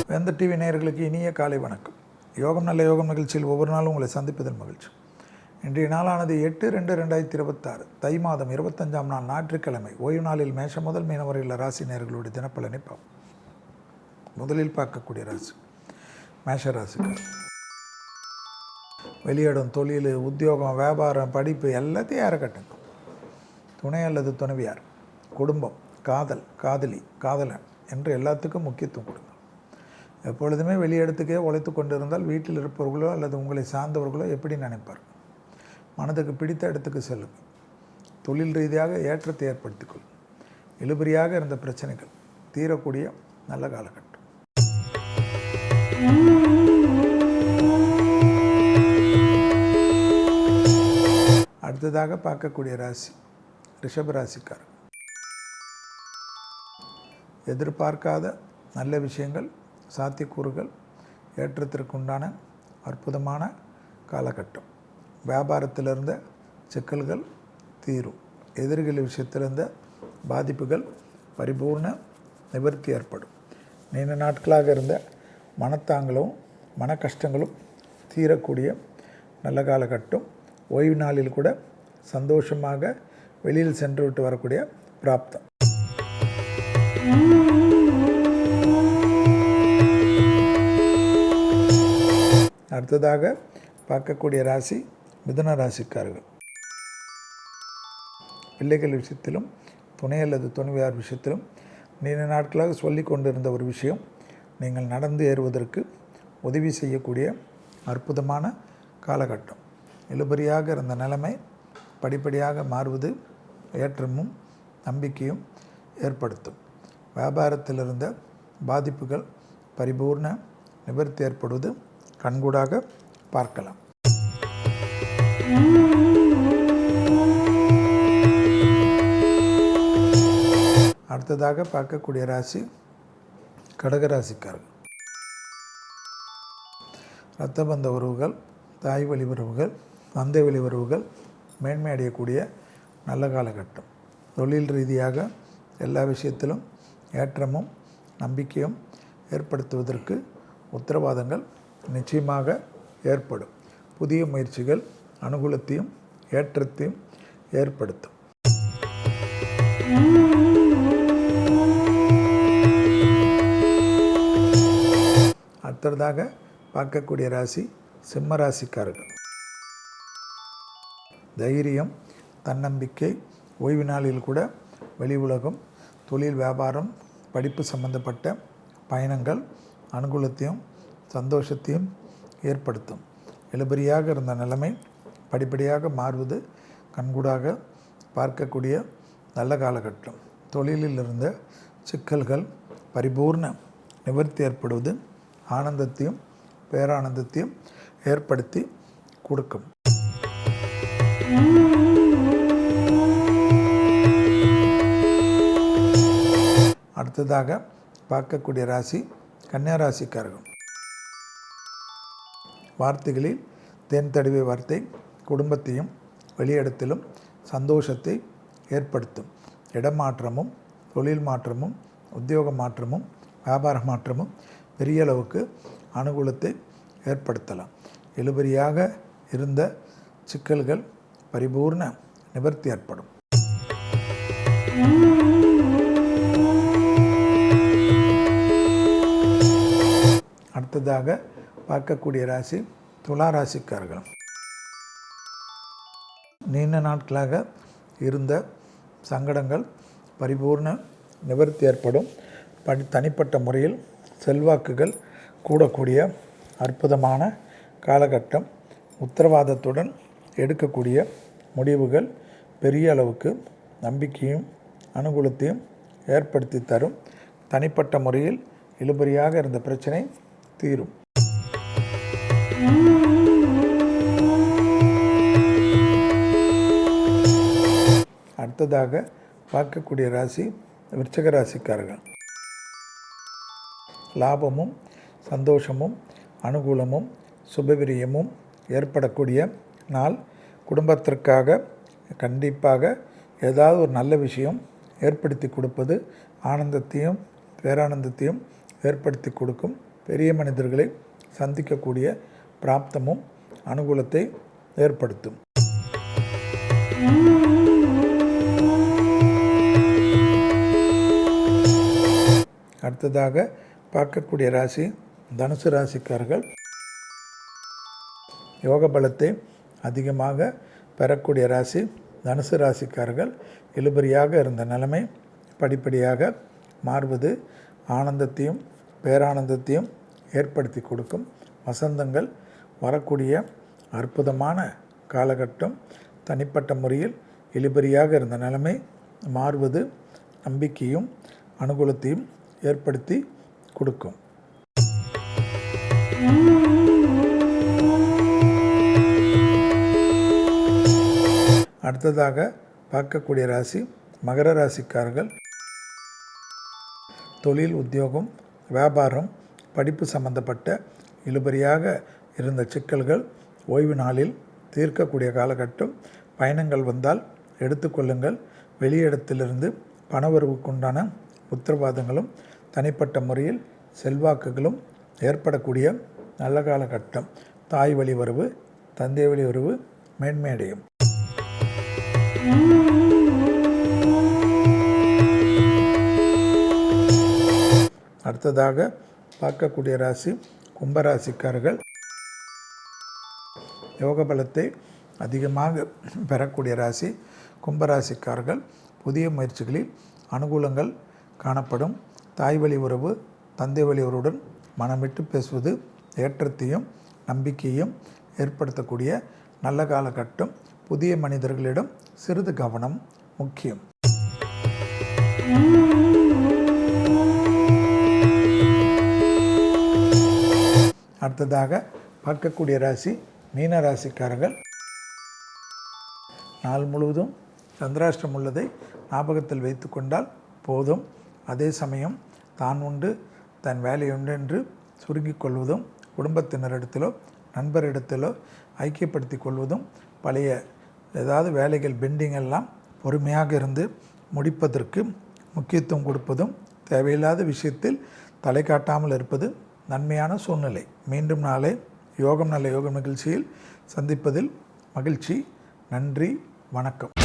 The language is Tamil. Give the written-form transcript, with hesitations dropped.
வேந்தர் டிவி நேயர்களுக்கு இனிய காலை வணக்கம். யோகம் நல்ல யோகம் நிகழ்ச்சியில் ஒவ்வொரு நாளும் உங்களை சந்திப்பதில் மகிழ்ச்சி. இன்றைய நாளானது 8/2/2026 தை மாதம் 25ஆம் நாள் ஞாயிற்றுக்கிழமை. ஓய்வு நாளில் மேஷம் முதல் மீனம் வரை உள்ள ராசி நேயர்களுடைய தினப்பலனை பார்ப்போம். முதலில் பார்க்கக்கூடிய ராசி மேஷ ராசிக்கார். வெளியிடம், தொழில், உத்தியோகம், வியாபாரம், படிப்பு எல்லாத்தையும் யாரை கட்டுங்க. துணை அல்லது துணைவியார், குடும்பம், காதல், காதலி, காதலன் என்று எல்லாத்துக்கும் முக்கியத்துவம் கொடுங்க. எப்பொழுதுமே வெளியிடத்துக்கே உழைத்து கொண்டிருந்தால் வீட்டில் இருப்பவர்களோ அல்லது உங்களை சார்ந்தவர்களோ எப்படி நினைப்பார்? மனதுக்கு பிடித்த இடத்துக்கு செல்லுங்கள். தொழில் ரீதியாக ஏற்றத்தை ஏற்படுத்திக் இழுபறியாக இருந்த பிரச்சனைகள் தீரக்கூடிய நல்ல காலகட்டம். அடுத்ததாக பார்க்கக்கூடிய ராசி ரிஷப ராசிக்காரர். எதிர்பார்க்காத நல்ல விஷயங்கள், சாத்தியக்கூறுகள், ஏற்றத்திற்குண்டான அற்புதமான காலகட்டம். வியாபாரத்திலிருந்த சிக்கல்கள் தீரும். எதிரிகள் விஷயத்திலிருந்த பாதிப்புகள் பரிபூர்ண நிவர்த்தி ஏற்படும். நீண்ட நாட்களாக இருந்த மனத்தாங்களும் மன கஷ்டங்களும் தீரக்கூடிய நல்ல காலகட்டம். ஓய்வு நாளில் கூட சந்தோஷமாக வெளியில் சென்று விட்டு வரக்கூடிய பிராப்தம். அடுத்ததாக பார்க்கக்கூடிய ராசி மிதுன ராசிக்காரர்கள். பிள்ளைகள் விஷயத்திலும் துணை அல்லது துணைவியார் விஷயத்திலும் நீண்ட நாட்களாக சொல்லி கொண்டிருந்த ஒரு விஷயம் நீங்கள் நடந்து ஏறுவதற்கு உதவி செய்யக்கூடிய அற்புதமான காலகட்டம். இழுபறியாக இருந்த நிலைமை படிப்படியாக மாறுவது ஏற்றமும் நம்பிக்கையும் ஏற்படுத்தும். வியாபாரத்தில் இருந்த பாதிப்புகள் பரிபூர்ண நிவர்த்தி ஏற்படுவது கண்கூடாக பார்க்கலாம். அடுத்ததாக பார்க்கக்கூடிய ராசி கடகராசிக்காரர்கள். இரத்த பந்த உறவுகள், தாய் வழி உறவுகள், தந்தை வழி உறவுகள் மேன்மை அடையக்கூடிய நல்ல காலகட்டம். தொழில் ரீதியாக எல்லா விஷயத்திலும் ஏற்றமும் நம்பிக்கையும் ஏற்படுத்துவதற்கு உத்தரவாதங்கள் நிச்சயமாக ஏற்படும். புதிய முயற்சிகள் அனுகூலத்தையும் ஏற்றத்தையும் ஏற்படுத்தும். அடுத்ததாக பார்க்கக்கூடிய ராசி சிம்ம ராசிக்காரர்கள். தைரியம், தன்னம்பிக்கை, ஓய்வு நாளில் கூட வெளி உலகம், தொழில், வியாபாரம், படிப்பு சம்பந்தப்பட்ட பயணங்கள் அனுகூலத்தையும் சந்தோஷத்தையும் ஏற்படுத்தும். இழுபறியாக இருந்த நிலைமை படிப்படியாக மாறுவது கண்கூடாக பார்க்கக்கூடிய நல்ல காலகட்டம். தொழிலில் இருந்த சிக்கல்கள் பரிபூர்ண நிவர்த்தி ஏற்படுவது ஆனந்தத்தையும் பேரானந்தத்தையும் ஏற்படுத்தி கொடுக்கும். அடுத்ததாக பார்க்கக்கூடிய ராசி கன்னியா ராசிக்காரர்கள். வார்த்தைகளில் தேன் தடவிய வார்த்தை குடும்பத்தையும் வெளியிடத்திலும் சந்தோஷத்தை ஏற்படுத்தும். இடமாற்றமும் தொழில் மாற்றமும் உத்தியோக மாற்றமும் வியாபார மாற்றமும் பெரிய அளவுக்கு அனுகூலத்தை ஏற்படுத்தலாம். இழுபறியாக இருந்த சிக்கல்கள் பரிபூர்ண நிவர்த்தி ஏற்படும். அடுத்ததாக பார்க்கக்கூடிய ராசி துலா ராசிக்காரர்கள். நீண்ட நாட்களாக இருந்த சங்கடங்கள் பரிபூர்ண நிவர்த்தி ஏற்படும். தனிப்பட்ட முறையில் செல்வாக்குகள் கூடக்கூடிய அற்புதமான காலகட்டம். உத்தரவாதத்துடன் எடுக்கக்கூடிய முடிவுகள் பெரிய அளவுக்கு நம்பிக்கையும் அனுகூலத்தையும் ஏற்படுத்தி தரும். தனிப்பட்ட முறையில் இழுபறியாக இருந்த பிரச்சனை தீரும். அடுத்ததாக பார்க்கக்கூடிய ராசி விருச்சிக ராசிக்காரர்கள். லாபமும் சந்தோஷமும் அனுகூலமும் சுபவிரியமும் ஏற்படக்கூடிய நாள். குடும்பத்திற்காக கண்டிப்பாக ஏதாவது ஒரு நல்ல விஷயம் ஏற்படுத்தி கொடுப்பது ஆனந்தத்தையும் பேரானந்தத்தையும் ஏற்படுத்தி கொடுக்கும். பெரிய மனிதர்களை சந்திக்கக்கூடிய பிராப்தமும் அனுகூலத்தை ஏற்படுத்தும். அடுத்ததாக பார்க்கக்கூடிய ராசி தனுசு ராசிக்காரர்கள். யோக பலத்தை அதிகமாக பெறக்கூடிய ராசி தனுசு ராசிக்காரர்கள். இழுபறியாக இருந்த நிலைமை படிப்படியாக மாறுவது ஆனந்தத்தையும் பேரானந்தத்தையும் ஏற்படுத்தி கொடுக்கும். வசந்தங்கள் வரக்கூடிய அற்புதமான காலகட்டம். தனிப்பட்ட முறையில் இழுபறியாக இருந்த நிலைமை மாறுவது நம்பிக்கையும் அனுகூலத்தையும் ஏற்படுத்தி கொடுக்கும். அடுத்ததாக பார்க்கக்கூடிய ராசி மகர ராசிக்காரர்கள். தொழில், உத்தியோகம், வியாபாரம், படிப்பு சம்பந்தப்பட்ட இழுபறியாக இருந்த சிக்கல்கள் ஓய்வு நாளில் தீர்க்கக்கூடிய காலகட்டம். பயணங்கள் வந்தால் எடுத்துக்கொள்ளுங்கள். வெளியிடத்திலிருந்து பணவரவுக்குண்டான உத்தரவாதங்களும் தனிப்பட்ட முறையில் செல்வாக்குகளும் ஏற்படக்கூடிய நல்ல காலகட்டம். தாய் வழி வரவு, தந்தை வழி வரவு மேன்மையடையும். அடுத்ததாக பார்க்கக்கூடிய ராசி கும்பராசிக்காரர்கள். யோக பலத்தை அதிகமாக பெறக்கூடிய ராசி கும்பராசிக்காரர்கள். புதிய முயற்சிகளில் அனுகூலங்கள் காணப்படும். தாய் வழி உறவு, தந்தை வழி உறவுடன் மனம் விட்டு பேசுவது ஏற்றத்தையும் நம்பிக்கையும் ஏற்படுத்தக்கூடிய நல்ல காலகட்டம். புதிய மனிதர்களிடம் சிறிது கவனம் முக்கியம். அடுத்ததாக பார்க்கக்கூடிய ராசி மீன ராசிக்காரர்கள். நாள் முழுவதும் சந்திராஷ்டிரம் உள்ளதை ஞாபகத்தில் வைத்து கொண்டால் போதும். அதே சமயம் தான் உண்டு தன் வேலை உண்டு என்று சுருங்கிக் கொள்வதும், குடும்பத்தினரிடத்திலோ நண்பரிடத்திலோ ஐக்கியப்படுத்தி கொள்வதும், பழைய ஏதாவது வேலைகள் பெண்டிங் எல்லாம் பொறுமையாக இருந்து முடிப்பதற்கு முக்கியத்துவம் கொடுப்பதும், தேவையில்லாத விஷயத்தில் தலை காட்டாமல் இருப்பது நன்மையான சூழ்நிலை. மீண்டும் நாளை யோகம் நல்ல யோக நிகழ்ச்சியில் சந்திப்பதில் மகிழ்ச்சி. நன்றி, வணக்கம்.